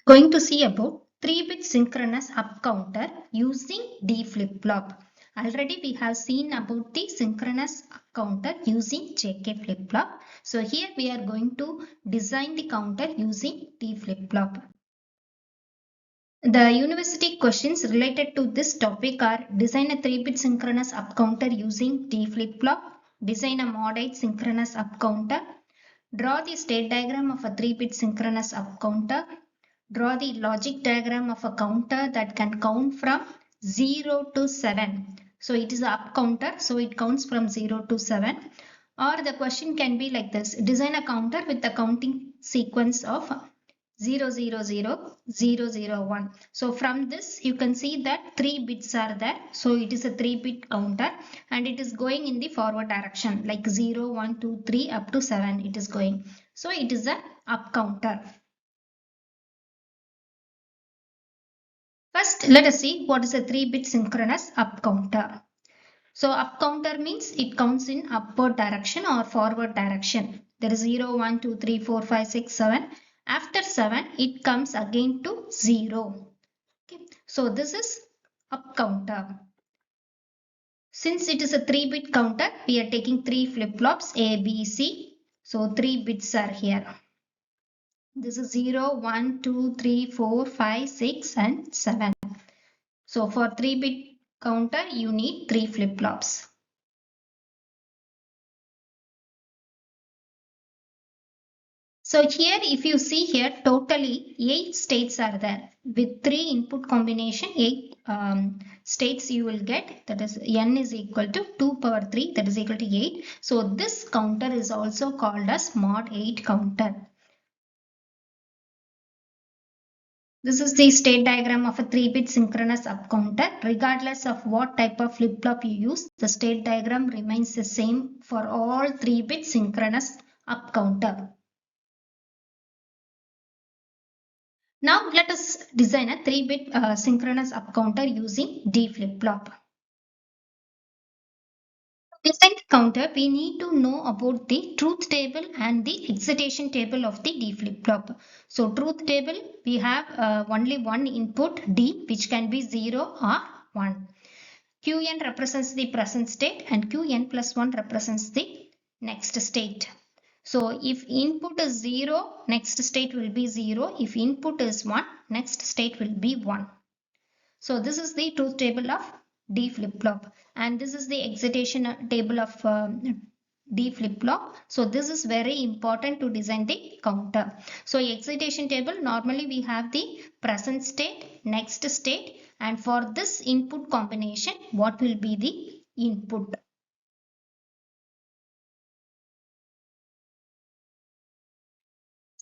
Going to see about 3-bit synchronous up counter using D flip-flop. Already we have seen about the synchronous up counter using JK flip-flop. So here we are going to design the counter using D flip-flop. The university questions related to this topic are: design a 3-bit synchronous up counter using D flip-flop, design a Mod-8 synchronous up counter, draw the state diagram of a 3-bit synchronous up counter, draw the logic diagram of a counter that can count from 0 to 7. So it is an up counter, so it counts from 0 to 7. Or the question can be like this: design a counter with the counting sequence of 0, 0, 0, 0, 0, 1. So from this you can see that 3 bits are there. So it is a 3-bit counter and it is going in the forward direction like 0, 1, 2, 3 up to 7 it is going. So it is a up counter. First, let us see what is a 3-bit synchronous up counter. So up counter means it counts in upward direction or forward direction. There is 0, 1, 2, 3, 4, 5, 6, 7. After 7, it comes again to 0. Okay. So this is up counter. Since it is a 3-bit counter, we are taking 3 flip-flops A, B, C. So 3 bits are here. This is 0, 1, 2, 3, 4, 5, 6 and 7. So for 3-bit counter, you need 3 flip-flops. So here, if you see here, totally 8 states are there. With 3 input combination, 8 states you will get. That is n is equal to 2 power 3, that is equal to 8. So this counter is also called as mod 8 counter. This is the state diagram of a 3-bit synchronous up counter. Regardless of what type of flip-flop you use, the state diagram remains the same for all 3-bit synchronous up counter. Now let us design a 3-bit synchronous up counter using D flip-flop. To design the counter, we need to know about the truth table and the excitation table of the D flip-flop. So truth table, we have only one input D, which can be 0 or 1. Qn represents the present state and Qn plus 1 represents the next state. So if input is 0, next state will be 0. If input is 1, next state will be 1. So this is the truth table of D flip-flop and this is the excitation table of D flip-flop. So this is very important to design the counter. So excitation table, normally we have the present state, next state, and for this input combination, what will be the input?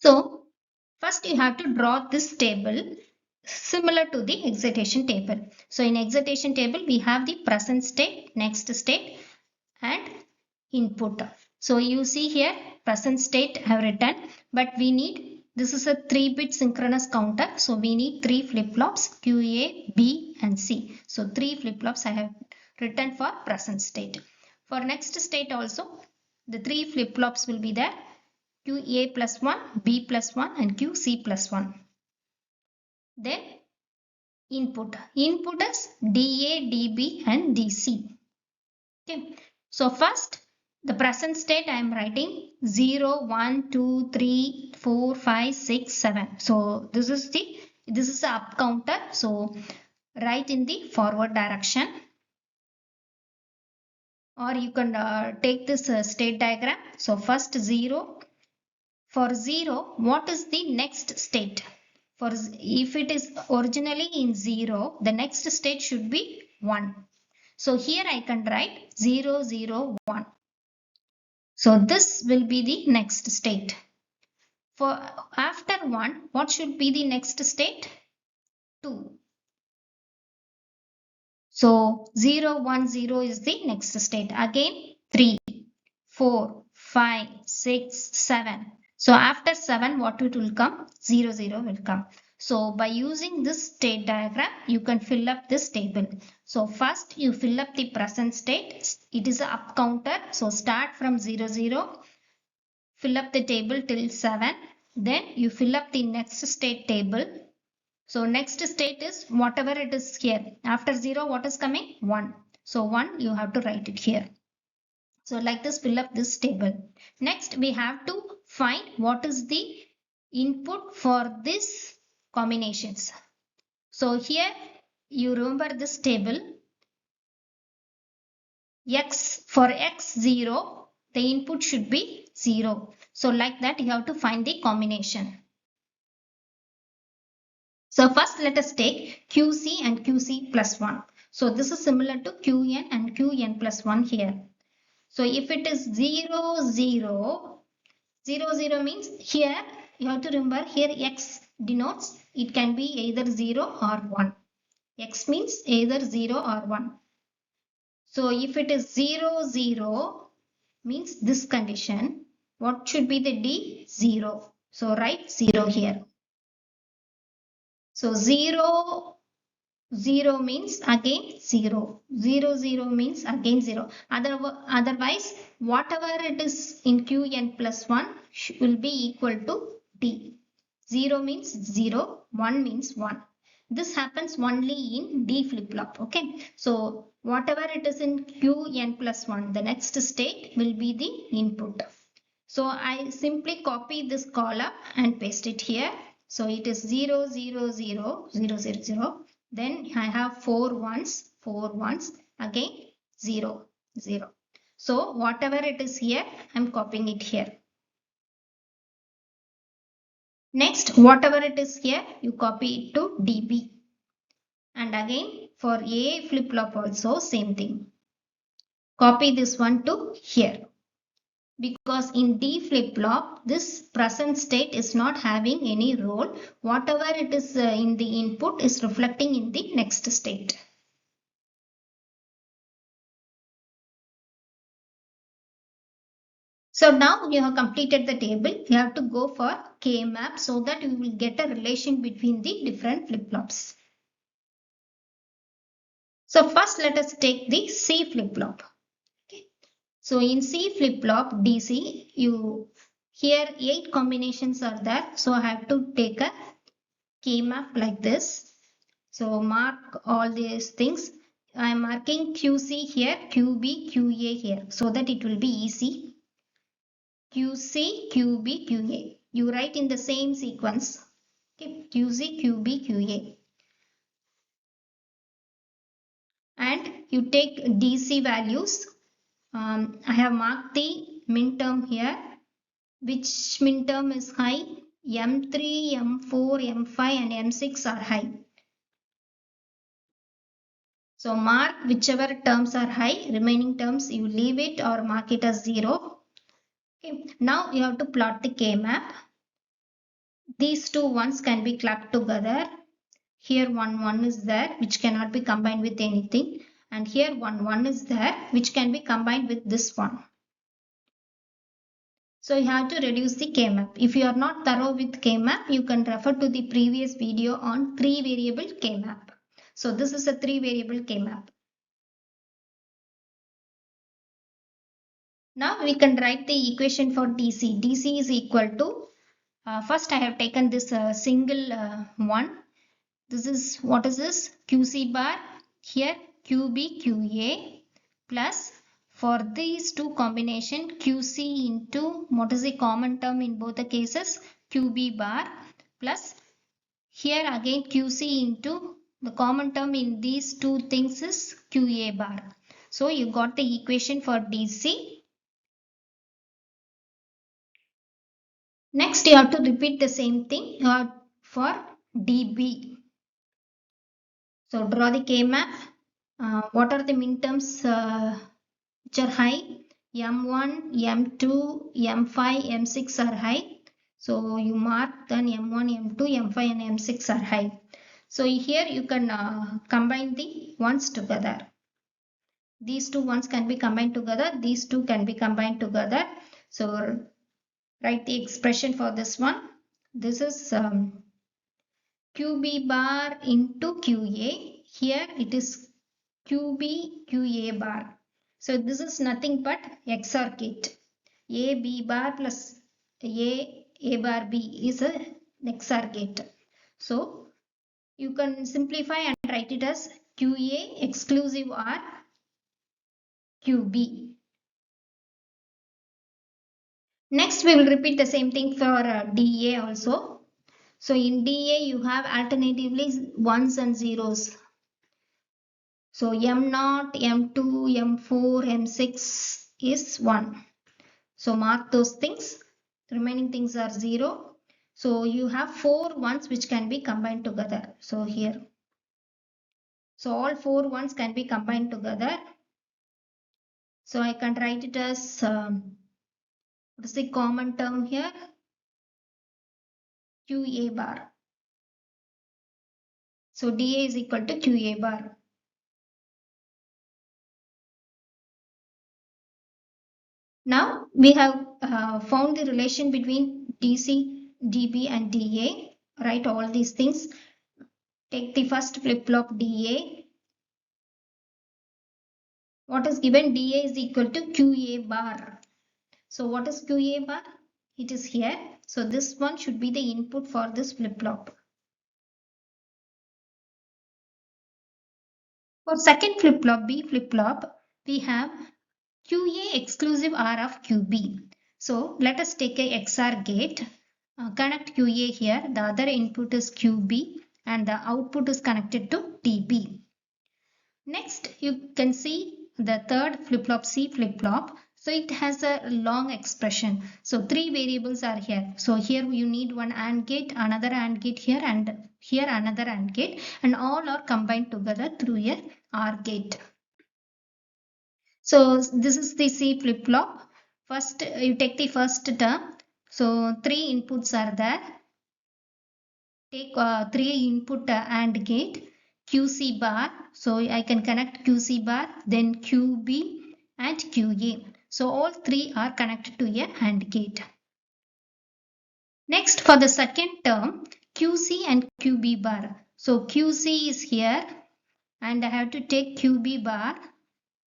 So first you have to draw this table similar to the excitation table. So in excitation table, we have the present state, next state and input. So you see here present state I have written, but we need, this is a 3-bit synchronous counter. So we need 3 flip-flops QA, B and C. So 3 flip-flops I have written for present state. For next state also, the 3 flip-flops will be there. QA plus 1, B plus 1 and QC plus 1. Then input. Input is DA, DB and DC. Okay. So first the present state I am writing 0, 1, 2, 3, 4, 5, 6, 7. So this is the up counter. So write in the forward direction. Or you can take this state diagram. So first 0. For 0, what is the next state? For if it is originally in 0, the next state should be 1. So here I can write 0, 0, 1. So this will be the next state. For after 1, what should be the next state? 2. So 0, 1, 0 is the next state. Again 3, 4, 5, 6, 7. So after 7, what it will come? 0, 0 will come. So by using this state diagram, you can fill up this table. So first you fill up the present state. It is a up counter. So start from 0, 0. Fill up the table till 7. Then you fill up the next state table. So next state is whatever it is here. After 0, what is coming? 1. So 1, you have to write it here. So like this, fill up this table. Next, we have to find what is the input for this combinations. So here, you remember this table. For x0, the input should be 0. So like that, you have to find the combination. So first let us take QC and QC plus 1. So this is similar to QN and QN plus 1 here. So if it is 0, 0, 0, 0 means here you have to remember here x denotes it can be either 0 or 1. X means either 0 or 1. So if it is 0, 0 means this condition, what should be the D? 0. So write 0 here. So 0, 0 means again 0. 0, 0 means again 0. Otherwise, whatever it is in Qn plus 1 will be equal to D. 0 means 0, 1 means 1. This happens only in D flip-flop. Okay. So whatever it is in Qn plus 1, the next state will be the input. So I simply copy this column and paste it here. So it is 0, 0, 0, 0, 0, 0. Then I have 4 ones, again 0, 0. So whatever it is here, I'm copying it here. Next, whatever it is here, you copy it to DB. And again, for A flip-flop also, same thing. Copy this one to here. Because in D flip-flop, this present state is not having any role. Whatever it is in the input is reflecting in the next state. So now you have completed the table. You have to go for K-map so that you will get a relation between the different flip-flops. So first let us take the C flip-flop. Okay. So in C flip-flop DC, here 8 combinations are there. So I have to take a K-map like this. So mark all these things. I am marking QC here, QB, QA here so that it will be easy. QC, QB, QA. You write in the same sequence. Okay, QC, QB, QA. And you take DC values. I have marked the min term here. Which min term is high? M3, M4, M5 and M6 are high. So mark whichever terms are high, remaining terms you leave it or mark it as 0. Okay. Now you have to plot the K-map. These two ones can be clubbed together. Here 1 is there which cannot be combined with anything. And here 1 is there which can be combined with this one. So you have to reduce the K-map. If you are not thorough with K-map, you can refer to the previous video on 3 variable K-map. So this is a 3 variable K-map. Now we can write the equation for DC. DC is equal to, first I have taken this single one. This is, what is this? QC bar, here QB, QA plus for these two combination QC into, what is the common term in both the cases? QB bar plus here again QC into the common term in these two things is QA bar. So you got the equation for DC. Next, you have to repeat the same thing for DB. So draw the K-map. What are the minterms which are high? M1, M2, M5, M6 are high. So you mark then M1, M2, M5 and M6 are high. So here you can combine the ones together. These two ones can be combined together. These two can be combined together. So write the expression for this one. This is QB bar into QA. Here it is QB QA bar. So this is nothing but XOR gate. AB bar plus A bar B is a XOR gate. So You can simplify and write it as QA exclusive or QB. Next, we will repeat the same thing for DA also. So in DA, you have alternatively ones and zeros. So M0, M2, M4, M6 is 1. So mark those things. The remaining things are 0. So you have 4 ones which can be combined together. So here. So all 4 ones can be combined together. So I can write it as, what is the common term here? QA bar. So DA is equal to QA bar. Now we have found the relation between DC, DB and DA. Write all these things. Take the first flip-flop DA. What is given? DA is equal to QA bar. So what is QA bar? It is here. So this one should be the input for this flip-flop. For second flip-flop, B flip-flop, we have QA exclusive R of QB. So let us take a XOR gate. Connect QA here. The other input is QB and the output is connected to DB. Next, you can see the third flip-flop, C flip-flop. So it has a long expression. So 3 variables are here. So here you need one AND gate, another AND gate here and here another AND gate, and all are combined together through a OR gate. So this is the C flip-flop. First, you take the first term. So 3 inputs are there. Take 3 input AND gate. QC bar. So I can connect QC bar, then QB and QA. So all 3 are connected to a AND gate. Next, for the second term, QC and QB bar. So QC is here and I have to take QB bar,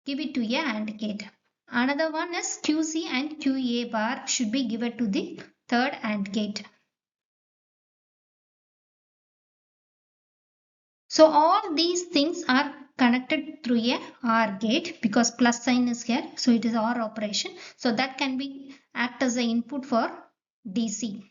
give it to a AND gate. Another one is QC and QA bar should be given to the third AND gate. So all these things are connected through a OR gate because plus sign is here. So it is OR operation. So that can be act as an input for DC.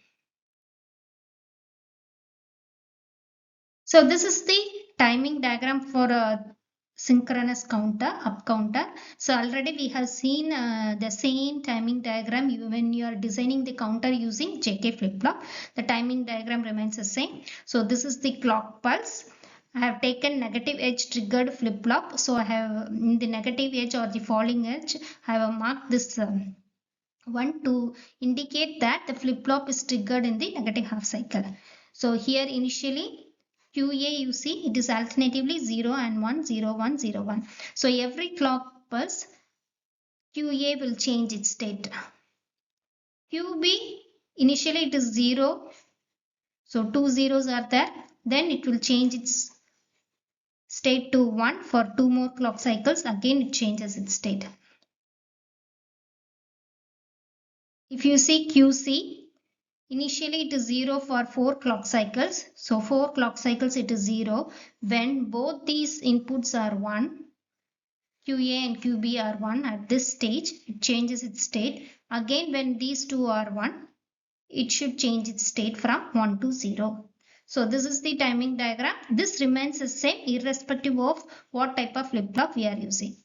So this is the timing diagram for a synchronous counter, up counter. So already we have seen the same timing diagram when you are designing the counter using JK flip-flop. The timing diagram remains the same. So this is the clock pulse. I have taken negative edge triggered flip-flop. So I have in the negative edge or the falling edge, I have marked this one to indicate that the flip-flop is triggered in the negative half cycle. So here initially QA you see it is alternatively 0 and 1, 0, 1, 0, 1. So every clock pulse QA will change its state. QB initially it is 0. So 2 zeros are there. Then it will change its state to 1 for 2 more clock cycles. Again it changes its state. If you see QC, initially it is 0 for 4 clock cycles. So 4 clock cycles it is 0. When both these inputs are 1, QA and QB are 1 at this stage, it changes its state. Again when these two are 1, it should change its state from 1 to 0. So this is the timing diagram. This remains the same irrespective of what type of flip-flop we are using.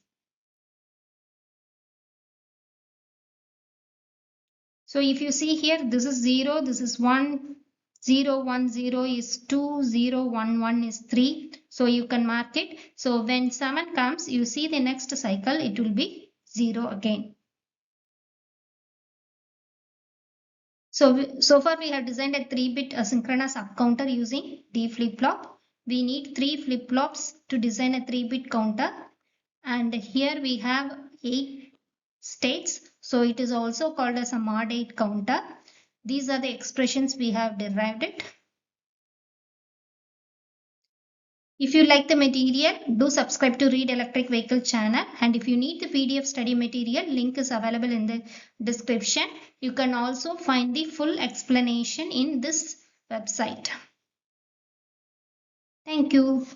So if you see here, this is 0, this is 1, 0, 1, 0 is 2, 0, 1, 1 is 3. So you can mark it. So when 7 comes, you see the next cycle, it will be 0 again. So far we have designed a 3-bit asynchronous up counter using D flip-flop. We need 3 flip-flops to design a 3-bit counter. And here we have 8 states. So it is also called as a Mod-8 counter. These are the expressions we have derived it. If you like the material, do subscribe to Read Electric Vehicle channel. And if you need the PDF study material, link is available in the description. You can also find the full explanation in this website. Thank you.